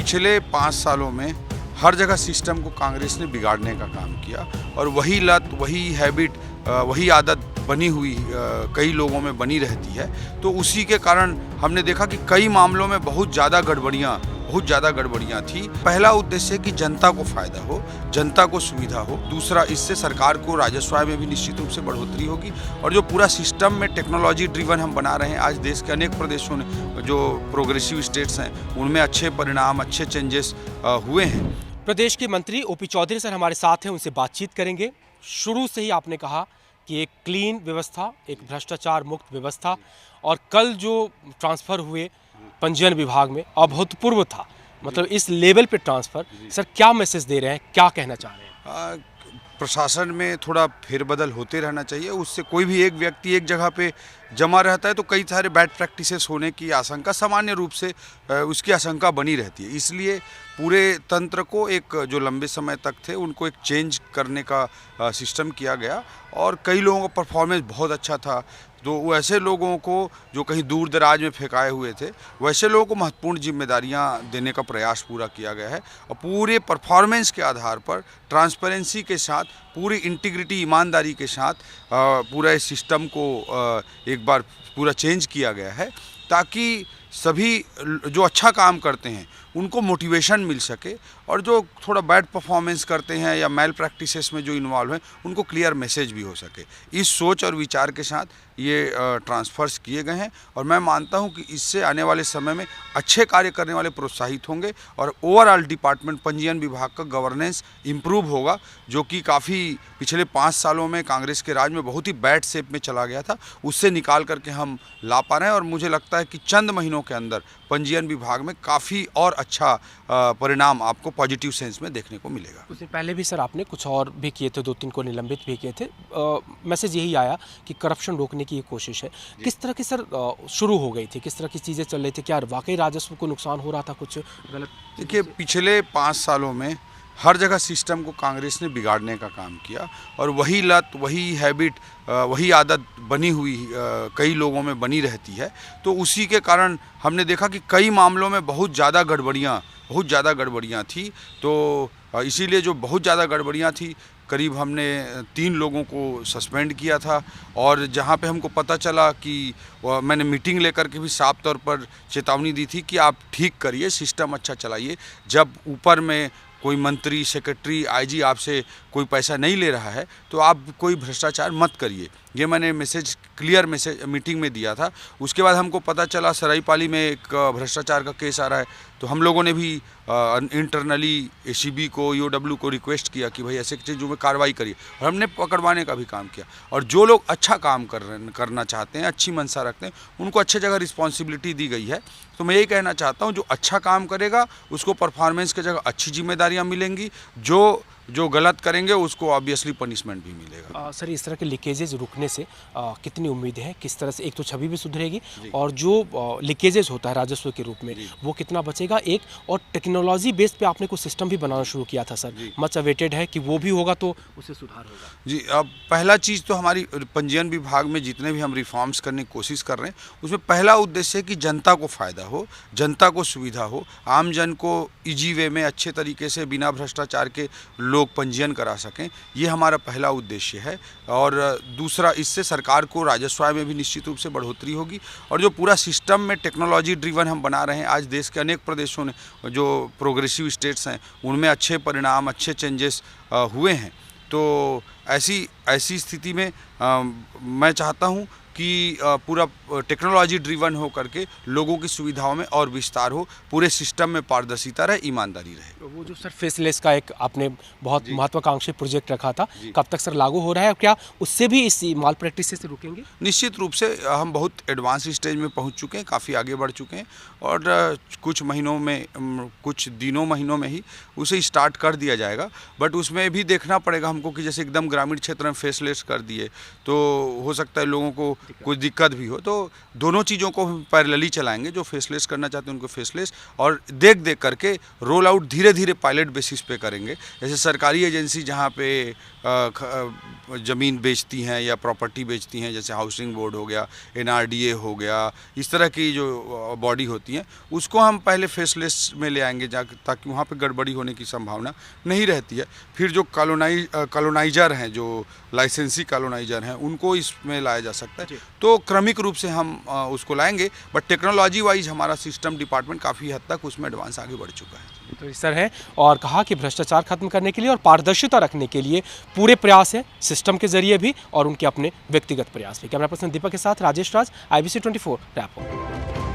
पिछले 5 सालों में हर जगह सिस्टम को कांग्रेस ने बिगाड़ने का काम किया और वही लत, वही हैबिट, वही आदत बनी हुई कई लोगों में बनी रहती है। तो उसी के कारण हमने देखा कि कई मामलों में बहुत ज़्यादा गड़बड़ियाँ थी। पहला उद्देश्य है कि जनता को फ़ायदा हो, जनता को सुविधा हो। दूसरा, इससे सरकार को राजस्व आय में भी निश्चित रूप से बढ़ोतरी होगी और जो पूरा सिस्टम में टेक्नोलॉजी ड्रिवन हम बना रहे हैं, आज देश के अनेक प्रदेशों ने जो प्रोग्रेसिव स्टेट्स हैं उनमें अच्छे परिणाम, अच्छे चेंजेस हुए हैं। प्रदेश के मंत्री ओपी चौधरी सर हमारे साथ हैं, उनसे बातचीत करेंगे। शुरू से ही आपने कहा कि एक क्लीन व्यवस्था, एक भ्रष्टाचार मुक्त व्यवस्था, और कल जो ट्रांसफ़र हुए पंजीयन विभाग में अभूतपूर्व था, मतलब इस लेवल पे ट्रांसफ़र। सर क्या मैसेज दे रहे हैं, क्या कहना चाह रहे हैं? प्रशासन में थोड़ा फेरबदल होते रहना चाहिए। उससे कोई भी एक व्यक्ति एक जगह पे जमा रहता है तो कई सारे बैड प्रैक्टिसेस होने की आशंका, सामान्य रूप से उसकी आशंका बनी रहती है। इसलिए पूरे तंत्र को एक जो लंबे समय तक थे उनको एक चेंज करने का सिस्टम किया गया और कई लोगों का परफॉर्मेंस बहुत अच्छा था। तो वैसे लोगों को जो कहीं दूर दराज में फेंकाए हुए थे, वैसे लोगों को महत्वपूर्ण जिम्मेदारियां देने का प्रयास पूरा किया गया है और पूरे परफॉर्मेंस के आधार पर ट्रांसपेरेंसी के साथ, पूरी इंटीग्रिटी, ईमानदारी के साथ पूरा इस सिस्टम को एक बार पूरा चेंज किया गया है ताकि सभी जो अच्छा काम करते हैं उनको मोटिवेशन मिल सके और जो थोड़ा बैड परफॉर्मेंस करते हैं या मैल प्रैक्टिसेस में जो इन्वॉल्व हैं उनको क्लियर मैसेज भी हो सके। इस सोच और विचार के साथ ये ट्रांसफ़र्स किए गए हैं और मैं मानता हूं कि इससे आने वाले समय में अच्छे कार्य करने वाले प्रोत्साहित होंगे और ओवरऑल डिपार्टमेंट पंजीयन विभाग का गवर्नेंस इम्प्रूव होगा, जो कि काफ़ी पिछले 5 सालों में कांग्रेस के राज में बहुत ही बैड शेप में चला गया था, उससे निकाल करके हम ला पा रहे हैं। और मुझे लगता है कि चंद महीनों के अंदर पंजीयन विभाग में काफ़ी और अच्छा परिणाम आपको पॉजिटिव सेंस में देखने को मिलेगा। उससे पहले भी सर आपने कुछ और भी किए थे, 2-3 को निलंबित भी किए थे। मैसेज यही आया कि करप्शन रोकने की ये कोशिश है। किस तरह की सर शुरू हो गई थी, किस तरह की चीज़ें चल रही थी? क्या वाकई राजस्व को नुकसान हो रहा था कुछ गलत? देखिए, पिछले 5 सालों में हर जगह सिस्टम को कांग्रेस ने बिगाड़ने का काम किया और वही लत, वही हैबिट, वही आदत बनी हुई कई लोगों में बनी रहती है। तो उसी के कारण हमने देखा कि कई मामलों में बहुत ज़्यादा गड़बड़ियाँ थी। तो इसीलिए जो बहुत ज़्यादा गड़बड़ियाँ थी, करीब हमने 3 लोगों को सस्पेंड किया था और जहाँ पे हमको पता चला कि मैंने मीटिंग लेकर के भी साफ तौर पर चेतावनी दी थी कि आप ठीक करिए, सिस्टम अच्छा चलाइए। जब ऊपर में कोई मंत्री, सेक्रेटरी, आईजी आपसे कोई पैसा नहीं ले रहा है तो आप कोई भ्रष्टाचार मत करिए। ये मैंने क्लियर मैसेज मीटिंग में दिया था। उसके बाद हमको पता चला सरायपाली में एक भ्रष्टाचार का केस आ रहा है, तो हम लोगों ने भी इंटरनली एसीबी को, ईओडब्ल्यू को रिक्वेस्ट किया कि भाई ऐसे चीज़ों में कार्रवाई करिए और हमने पकड़वाने का भी काम किया। और जो लोग अच्छा काम करना चाहते हैं, अच्छी मंशा रखते हैं, उनको अच्छी जगह रिस्पॉन्सिबिलिटी दी गई है। तो मैं यही कहना चाहता हूँ, जो अच्छा काम करेगा उसको परफॉर्मेंस की जगह अच्छी जिम्मेदारियाँ मिलेंगी, जो गलत करेंगे उसको ऑब्वियसली पनिशमेंट भी मिलेगा। सर इस तरह के लीकेजेज रुकने से कितनी उम्मीदें हैं? किस तरह से एक तो छवि भी सुधरेगी और जो लीकेजेज होता है राजस्व के रूप में वो कितना बचेगा? एक और टेक्नोलॉजी बेस पे आपने कुछ सिस्टम भी बनाना शुरू किया था सर, मच अवेटेड है कि वो भी होगा तो उससे सुधार होगा। जी, अब पहला चीज़ तो हमारी पंजीयन विभाग में जितने भी हम रिफॉर्म्स करने की कोशिश कर रहे हैं उसमें पहला उद्देश्य है कि जनता को फ़ायदा हो, जनता को सुविधा हो, आम जन को ईजी वे में अच्छे तरीके से बिना भ्रष्टाचार के लोग पंजीयन करा सकें। ये हमारा पहला उद्देश्य है। और दूसरा, इससे सरकार को राजस्व आय में भी निश्चित रूप से बढ़ोतरी होगी और जो पूरा सिस्टम में टेक्नोलॉजी ड्रिवन हम बना रहे हैं, आज देश के अनेक प्रदेशों ने जो प्रोग्रेसिव स्टेट्स हैं उनमें अच्छे परिणाम, अच्छे चेंजेस हुए हैं। तो ऐसी स्थिति में मैं चाहता हूँ कि पूरा टेक्नोलॉजी ड्रिवन हो करके लोगों की सुविधाओं में और विस्तार हो, पूरे सिस्टम में पारदर्शिता रहे, ईमानदारी रहे। वो जो सर फेसलेस का एक आपने बहुत महत्वाकांक्षी प्रोजेक्ट रखा था, कब तक सर लागू हो रहा है और क्या उससे भी इस माल प्रैक्टिस से रुकेंगे? निश्चित रूप से हम बहुत एडवांस स्टेज में पहुंच चुके हैं, काफ़ी आगे बढ़ चुके हैं और कुछ महीनों में ही उसे स्टार्ट कर दिया जाएगा। बट उसमें भी देखना पड़ेगा हमको कि जैसे एकदम ग्रामीण क्षेत्र में फेसलेस कर दिए तो हो सकता है लोगों को कुछ दिक्कत भी हो, तो दोनों चीज़ों को पैरेलली चलाएंगे। जो फेसलेस करना चाहते हैं उनको फेसलेस, और देख देख करके रोल आउट धीरे धीरे पायलट बेसिस पे करेंगे। जैसे सरकारी एजेंसी जहाँ पे ज़मीन बेचती हैं या प्रॉपर्टी बेचती हैं, जैसे हाउसिंग बोर्ड हो गया, NRDA हो गया, इस तरह की जो बॉडी होती हैं, उसको हम पहले फेसलेस में ले आएंगे ताकि वहाँ पे गड़बड़ी होने की संभावना नहीं रहती है। फिर जो कॉलोनाइजर हैं, जो लाइसेंसी कॉलोनाइजर हैं, उनको इसमें लाया जा सकता है। तो क्रमिक रूप से हम उसको लाएंगे, बट टेक्नोलॉजी वाइज हमारा सिस्टम डिपार्टमेंट काफ़ी हद तक उसमें एडवांस आगे बढ़ चुका है। तो इस तरह है, और कहा कि भ्रष्टाचार खत्म करने के लिए और पारदर्शिता रखने के लिए पूरे प्रयास है, सिस्टम के जरिए भी और उनके अपने व्यक्तिगत प्रयास भी। कैमरा पर्सन दीपक के साथ राजेश राज, IBC 24 रैपो।